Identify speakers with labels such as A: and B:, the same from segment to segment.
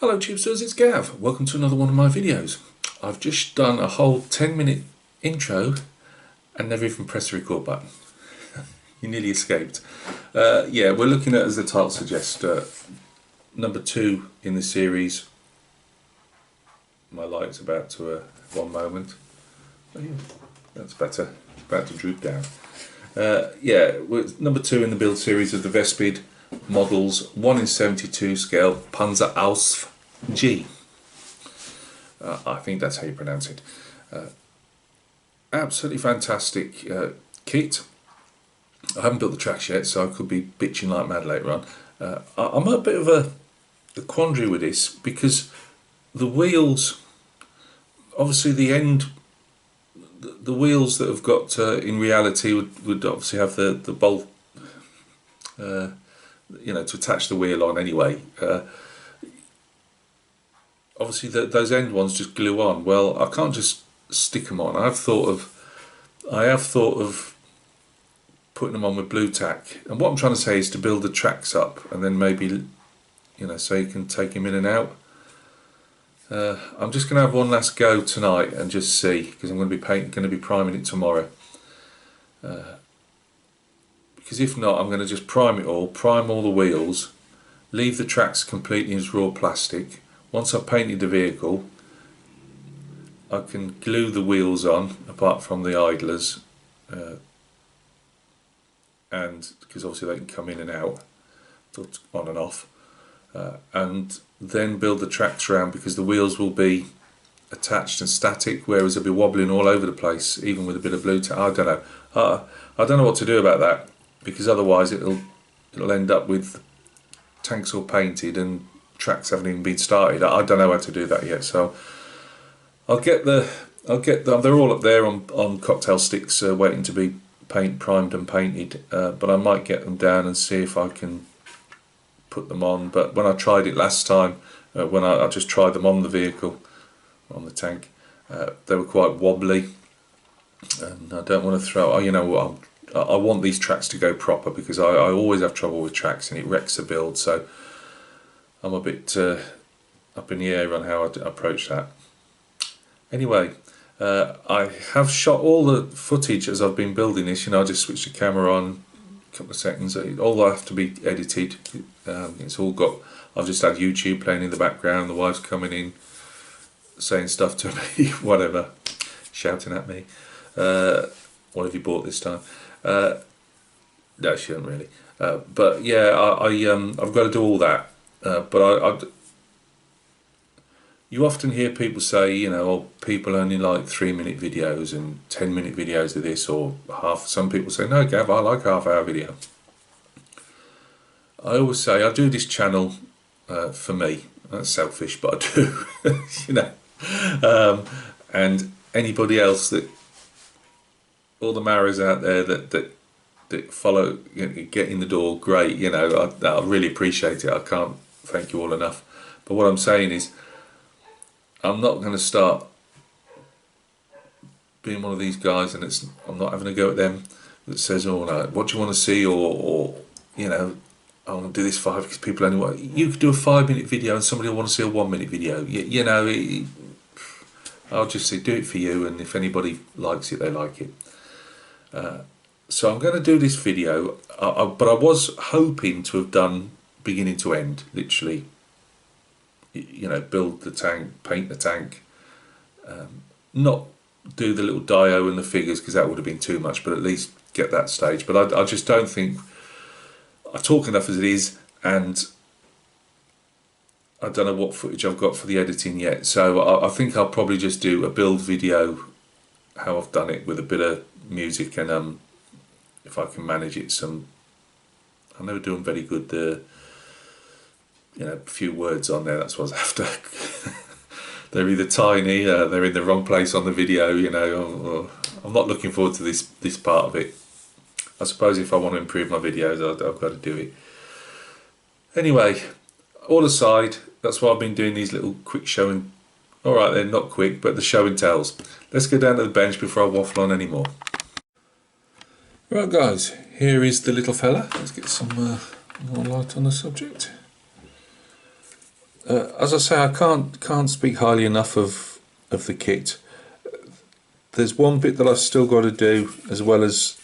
A: Hello Tubesters, it's Gav. Welcome to another one of my videos. I've just done a whole 10-minute intro and never even pressed the record button. You nearly escaped. Yeah, we're looking at, as the title suggests, number 2 in the series. My light's about to, one moment. Oh, yeah, that's better. It's about to droop down. Yeah, we're number 2 in the build series of the Vespid models, 1 in 72 scale, Panther Ausf G. I think that's how you pronounce it. Absolutely fantastic kit. I haven't built the tracks yet, so I could be bitching like mad later on. I'm a bit of a quandary with this because the wheels, obviously the wheels that have got in reality would obviously have the bolt, you know, to attach the wheel on anyway. Obviously those end ones just glue on. Well, I can't just stick them on. I have thought of putting them on with blue tack, and what I'm trying to say is to build the tracks up and then maybe, you know, so you can take them in and out. I'm just going to have one last go tonight and just see, because I'm going to be priming it tomorrow. Because if not, I'm going to just prime all the wheels, leave the tracks completely as raw plastic. Once I've painted the vehicle, I can glue the wheels on, apart from the idlers, and because obviously they can come in and out, on and off, and then build the tracks around, because the wheels will be attached and static, whereas they'll be wobbling all over the place, even with a bit of blue tack. I don't know. I don't know what to do about that, because otherwise it'll end up with tanks all painted and tracks haven't even been started. I don't know how to do that yet, so I'll get them. They're all up there on cocktail sticks, waiting to be primed and painted. But I might get them down and see if I can put them on. But when I tried it last time, when I just tried them on the vehicle, on the tank, they were quite wobbly, and I don't want to throw. You know what? I want these tracks to go proper, because I always have trouble with tracks and it wrecks the build. So I'm a bit up in the air on how I approach that. Anyway, I have shot all the footage as I've been building this. You know, I just switched the camera on a couple of seconds. All will have to be edited. It's all got. I've just had YouTube playing in the background. The wife's coming in, saying stuff to me, whatever, shouting at me. What have you bought this time? No, she hasn't really. But yeah, I've got to do all that. But you often hear people say, you know, oh, people only like 3-minute videos and 10-minute videos of this, or half. Some people say, no, Gav, I like half-hour video. I always say I do this channel for me. That's selfish, but I do, you know. And anybody else that, all the Maras out there that follow, you know, get in the door, great. You know, I really appreciate it. I can't thank you all enough. But what I'm saying is, I'm not going to start being one of these guys, and I'm not having a go at them that says, oh no, what do you want to see, or you know, I want to do this 5 because people only want. You could do a 5-minute video and somebody will want to see a 1-minute video. You know, I'll just say do it for you, and if anybody likes it, they like it. So I'm going to do this video, but I was hoping to have done beginning to end, literally. You know, build the tank, paint the tank, not do the little dio and the figures, because that would have been too much, but at least get that stage. But I just don't think I talk enough as it is, and I don't know what footage I've got for the editing yet. So I think I'll probably just do a build video, how I've done it, with a bit of music, and if I can manage it, I never do them very good. You know, a few words on there, that's what I was after. They're either tiny, they're in the wrong place on the video, you know, or I'm not looking forward to this part of it. I suppose if I want to improve my videos, I've got to do it. Anyway, all aside, that's why I've been doing these little quick show and, alright then, not quick, but the show and tells. Let's go down to the bench before I waffle on anymore. Right guys, here is the little fella. Let's get some more light on the subject. As I say, I can't speak highly enough of the kit. There's one bit that I've still got to do, as well as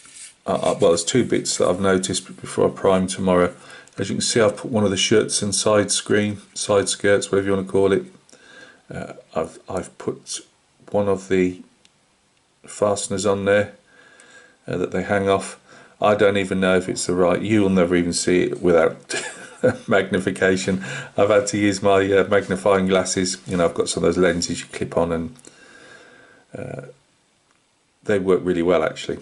A: well, there's two bits that I've noticed before I prime tomorrow. As you can see, I've put one of the shutzen side skirts, whatever you want to call it. I've put one of the fasteners on there that they hang off. I don't even know if it's the right. You'll never even see it without magnification. I've had to use my magnifying glasses. You know, I've got some of those lenses you clip on, and they work really well actually.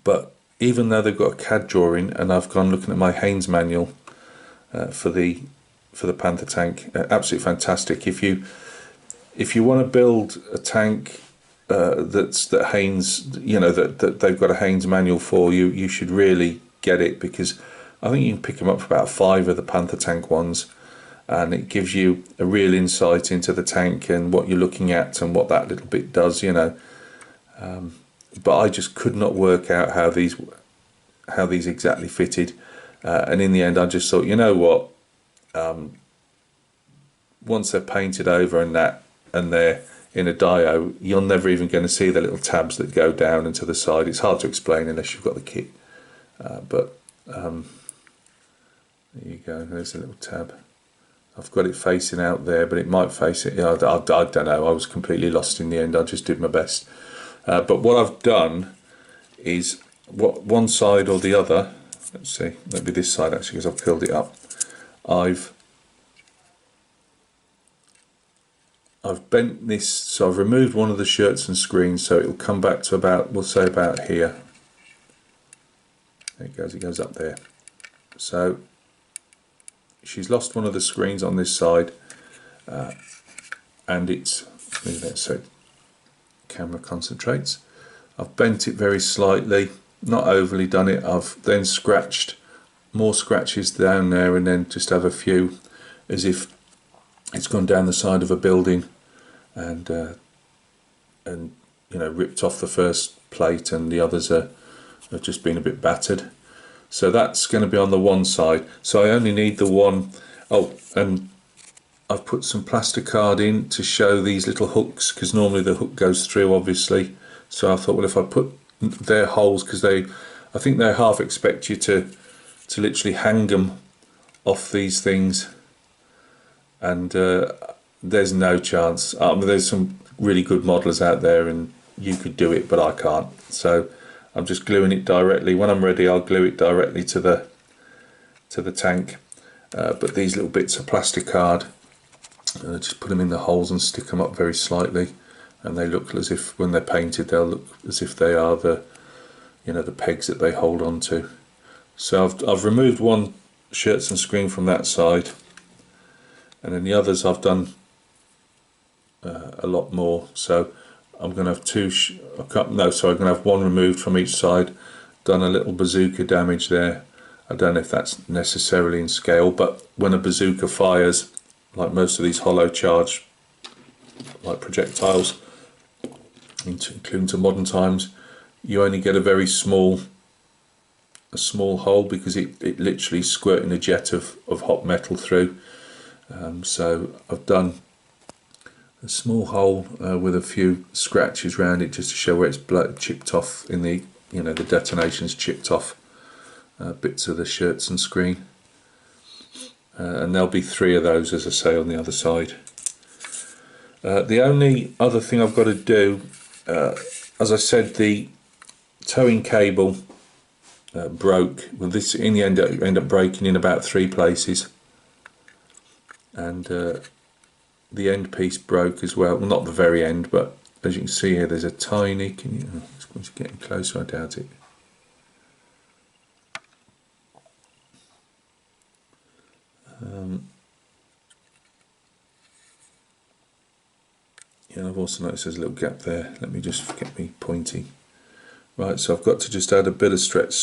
A: But even though they've got a CAD drawing, and I've gone looking at my Haynes manual for the Panther tank, absolutely fantastic. If you want to build a tank that Haynes, you know, that they've got a Haynes manual for, you should really get it, because I think you can pick them up for about 5 of the Panther tank ones, and it gives you a real insight into the tank and what you're looking at and what that little bit does, you know. But I just could not work out how these exactly fitted, and in the end I just thought, you know what, once they're painted over and they're in a dio, you're never even going to see the little tabs that go down and to the side. It's hard to explain unless you've got the kit, but there you go, there's a little tab. I've got it facing out there, but it might face it, I don't know, I was completely lost in the end. I just did my best. But what I've done is, one side or the other, let's see, maybe this side actually, because I've curled it up, I've bent this, so I've removed one of the shirts and screens, so it'll come back to about, we'll say about here. There it goes up there. So she's lost one of the screens on this side, and it's, so camera concentrates. I've bent it very slightly, not overly done it. I've then scratched more scratches down there, and then just have a few as if it's gone down the side of a building, and you know, ripped off the first plate, and the others have just been a bit battered. So that's going to be on the one side. So I only need the one. Oh, and I've put some plasticard in to show these little hooks, because normally the hook goes through, obviously. So I thought, well, if I put their holes, because I think they half expect you to literally hang them off these things, and there's no chance. There's some really good modelers out there, and you could do it, but I can't. So I'm just gluing it directly. When I'm ready, I'll glue it directly to the tank. But these little bits of plasticard, just put them in the holes and stick them up very slightly, and they look as if, when they're painted, they'll look as if they are the, you know, the pegs that they hold on to. So I've removed one shirts and screen from that side, and then the others I've done a lot more. So I'm going to have I'm going to have one removed from each side, done a little bazooka damage there. I don't know if that's necessarily in scale, but when a bazooka fires, like most of these hollow charge like projectiles, including to modern times, you only get a very small hole, because it literally squirting a jet of hot metal through. So I've done a small hole with a few scratches around it, just to show where it's chipped off in the, you know, the detonation's chipped off bits of the shirts and screen. And there'll be 3 of those, as I say, on the other side. The only other thing I've got to do, as I said, the towing cable broke. Well, this in the end ended up breaking in about 3 places, and the end piece broke as well. Well, not the very end, but as you can see here, there's a tiny. Can you? It's getting closer. I doubt it. Yeah, I've also noticed there's a little gap there. Let me just get me pointy. Right, so I've got to just add a bit of stretched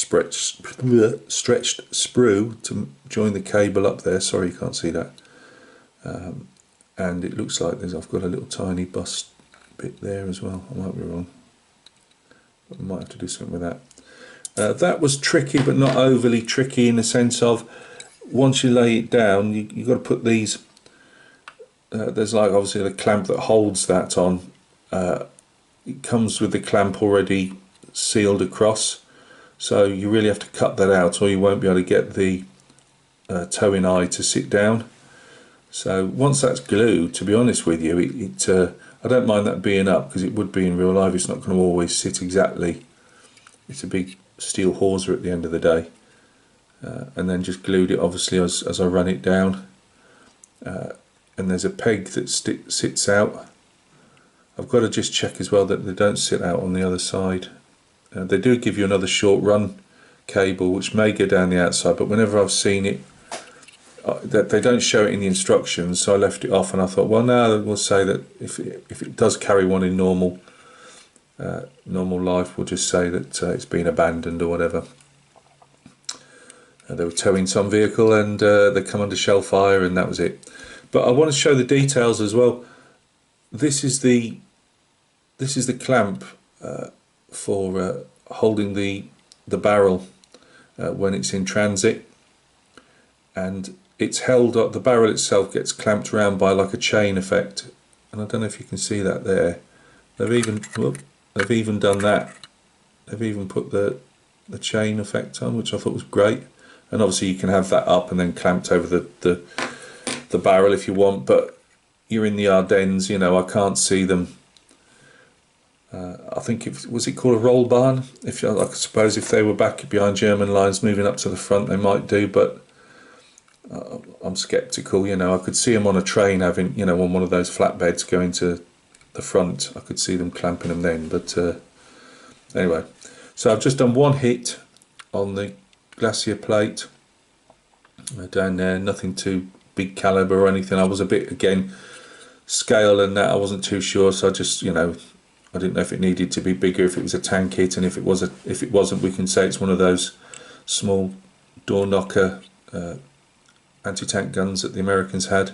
A: sprue to join the cable up there. Sorry, you can't see that. And it looks like I've got a little tiny bust bit there as well. I might be wrong. I might have to do something with that. That was tricky, but not overly tricky, in the sense of, once you lay it down, you've got to put these there's like obviously the clamp that holds that on. It comes with the clamp already sealed across, so you really have to cut that out or you won't be able to get the towing eye to sit down. So once that's glued, to be honest with you, I don't mind that being up, because it would be in real life. It's not going to always sit exactly. It's a big steel hawser at the end of the day. And then just glued it obviously as I run it down. And there's a peg that sits out. I've got to just check as well that they don't sit out on the other side. They do give you another short run cable which may go down the outside, but whenever I've seen it, that they don't show it in the instructions, so I left it off, and I thought, well, now we'll say that if it does carry one in normal life, we'll just say that it's been abandoned or whatever. They were towing some vehicle and they come under shell fire, and that was it. But I want to show the details as well. This is the clamp for holding the barrel when it's in transit, and it's held up. The barrel itself gets clamped around by like a chain effect, and I don't know if you can see that there. They've even done that. They've even put the chain effect on, which I thought was great. And obviously you can have that up and then clamped over the barrel if you want, but you're in the Ardennes, you know, I can't see them. I think was it called a roll barn? I suppose if they were back behind German lines moving up to the front, they might do, but I'm sceptical. You know, I could see them on a train having, you know, on one of those flatbeds going to the front. I could see them clamping them then, but anyway. So I've just done one hit on the glacier plate down there, nothing too big caliber or anything. I was a bit, again, scale and that I wasn't too sure, so I just, you know, I didn't know if it needed to be bigger, if it was a tank hit, and if it wasn't, we can say it's one of those small door knocker anti-tank guns that the Americans had.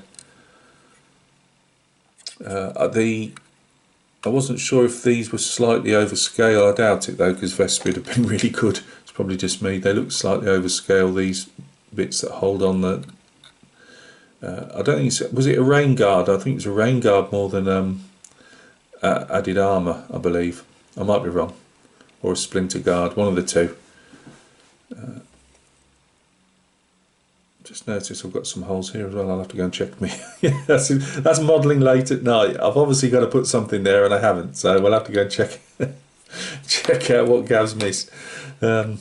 A: I wasn't sure if these were slightly overscale. I doubt it though, because Vespid have been really good. It's probably just me. They look slightly overscale, these bits that hold on the. I don't think was it a rain guard? I think it was a rain guard more than added armour, I believe. I might be wrong, or a splinter guard, one of the two. Just noticed I've got some holes here as well. I'll have to go and check me. Yeah, that's modelling late at night. I've obviously got to put something there and I haven't, so we'll have to go and check out what Gav's missed. That'll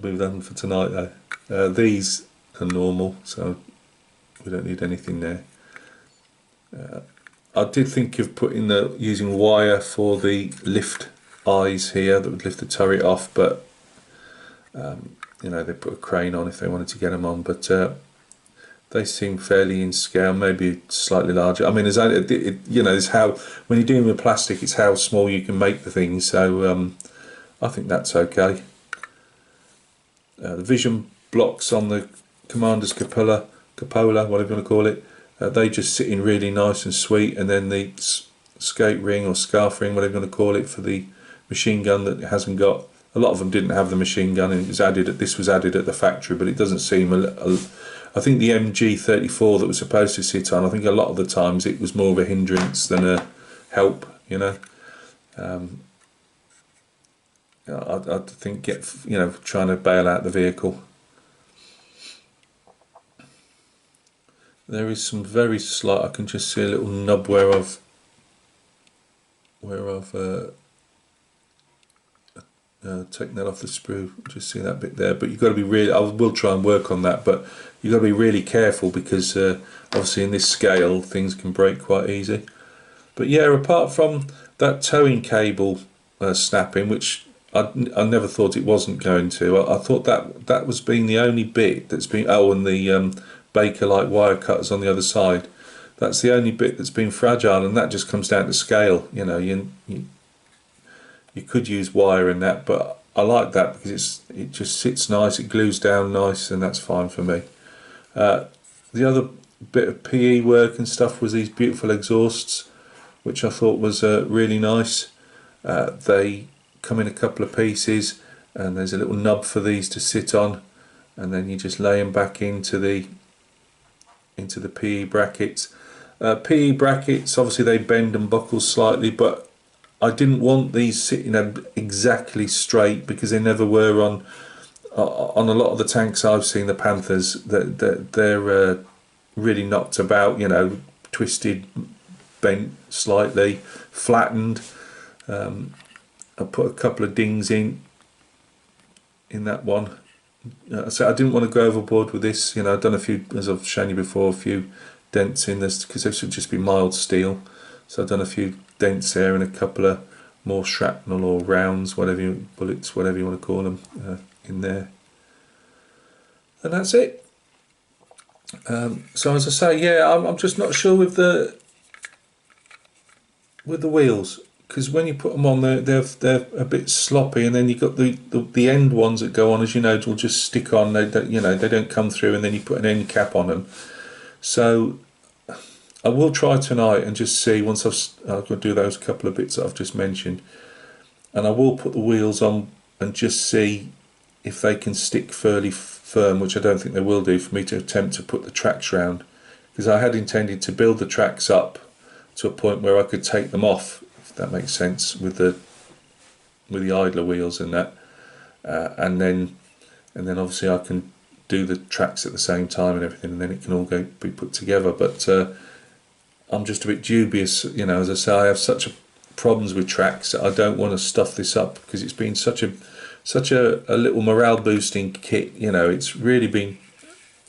A: be done for tonight though. These are normal, so we don't need anything there. I did think of using wire for the lift eyes here that would lift the turret off, but you know, they put a crane on if they wanted to get them on, but they seem fairly in scale, maybe slightly larger. I mean, you know, it's how, when you're dealing with plastic, it's how small you can make the things, so I think that's okay. The vision blocks on the commander's cupola, whatever you want to call it, they just sit in really nice and sweet, and then the skate ring or scarf ring, whatever you want to call it, for the machine gun that it hasn't got. A lot of them didn't have the machine gun, and this was added at the factory, but it doesn't seem I think the MG34 that was supposed to sit on, I think a lot of the times it was more of a hindrance than a help, you know. I think trying to bail out the vehicle. There is some very slight, I can just see a little nub where I've taken that off the sprue. Just see that bit there, but you've got to be really, I will try and work on that, but you've got to be really careful, because obviously in this scale things can break quite easy. But yeah, apart from that towing cable snapping, which I never thought it wasn't going to, I thought that was being the only bit that's been, and the Baker-like wire cutters on the other side, that's the only bit that's been fragile, and that just comes down to scale. You know, you could use wire in that, but I like that because it just sits nice, it glues down nice, and that's fine for me. The other bit of PE work and stuff was these beautiful exhausts, which I thought was really nice. They come in a couple of pieces, and there's a little nub for these to sit on, and then you just lay them back into the PE brackets. PE brackets, obviously they bend and buckle slightly, but I didn't want these sitting exactly straight, because they never were on a lot of the tanks I've seen, the Panthers, that they're really knocked about, you know, twisted, bent slightly, flattened. I put a couple of dings in that one. So I didn't want to go overboard with this. You know, I've done a few, as I've shown you before, a few dents in this, because this would just be mild steel. So I've done a few dents there and a couple of more shrapnel or rounds, bullets, whatever you want to call them, in there. And that's it. So as I say, yeah, I'm just not sure with the wheels, because when you put them on, they're a bit sloppy, and then you got the end ones that go on, as you know, will just stick on. They don't come through, and then you put an end cap on them. So I will try tonight and just see, once I've got to do those couple of bits that I've just mentioned, and I will put the wheels on and just see if they can stick fairly firm, which I don't think they will do, for me to attempt to put the tracks round, because I had intended to build the tracks up to a point where I could take them off, if that makes sense, with the idler wheels and that, and then obviously I can do the tracks at the same time and everything, and then it can all be put together. But I'm just a bit dubious, you know. As I say, I have such problems with tracks that I don't want to stuff this up, because it's been such a little morale boosting kit. You know, it's really been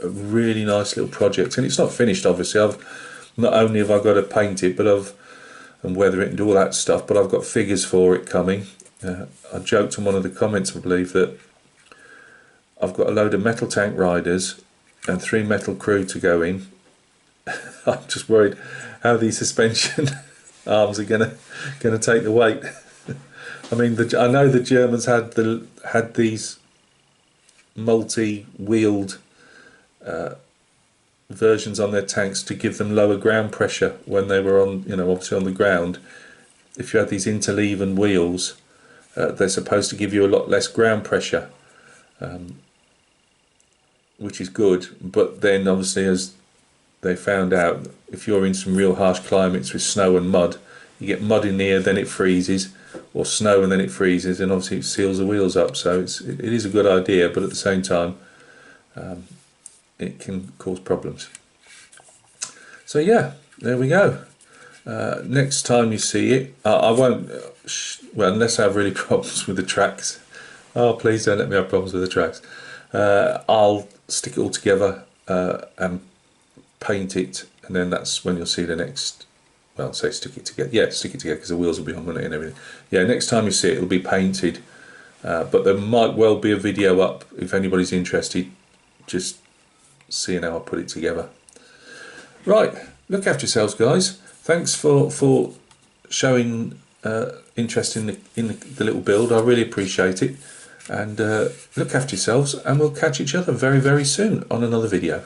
A: a really nice little project, and it's not finished, obviously. Not only have I got to paint it, and weather it and do all that stuff, but I've got figures for it coming. I joked in one of the comments, I believe, that I've got a load of metal tank riders and 3 metal crew to go in. I'm just worried how these suspension arms are gonna take the weight. I mean, I know the Germans had these multi-wheeled versions on their tanks to give them lower ground pressure when they were on, you know, obviously on the ground. If you had these interleaven wheels, they're supposed to give you a lot less ground pressure, which is good. But then obviously, as they found out, if you're in some real harsh climates with snow and mud, you get mud in the air, then it freezes, or snow and then it freezes, and obviously it seals the wheels up. So it is a good idea, but at the same time, it can cause problems. So yeah, there we go. Next time you see it, I won't, well, unless I have really problems with the tracks. Oh, please don't let me have problems with the tracks. I'll stick it all together and paint it, and then that's when you'll see the next, well, say stick it together. Yeah, stick it together, because the wheels will be on it and everything. Yeah, next time you see it, it'll be painted. But there might well be a video up if anybody's interested, just seeing how I put it together. Right, look after yourselves, guys. Thanks for showing interest in the little build. I really appreciate it. And look after yourselves, and we'll catch each other very, very soon on another video.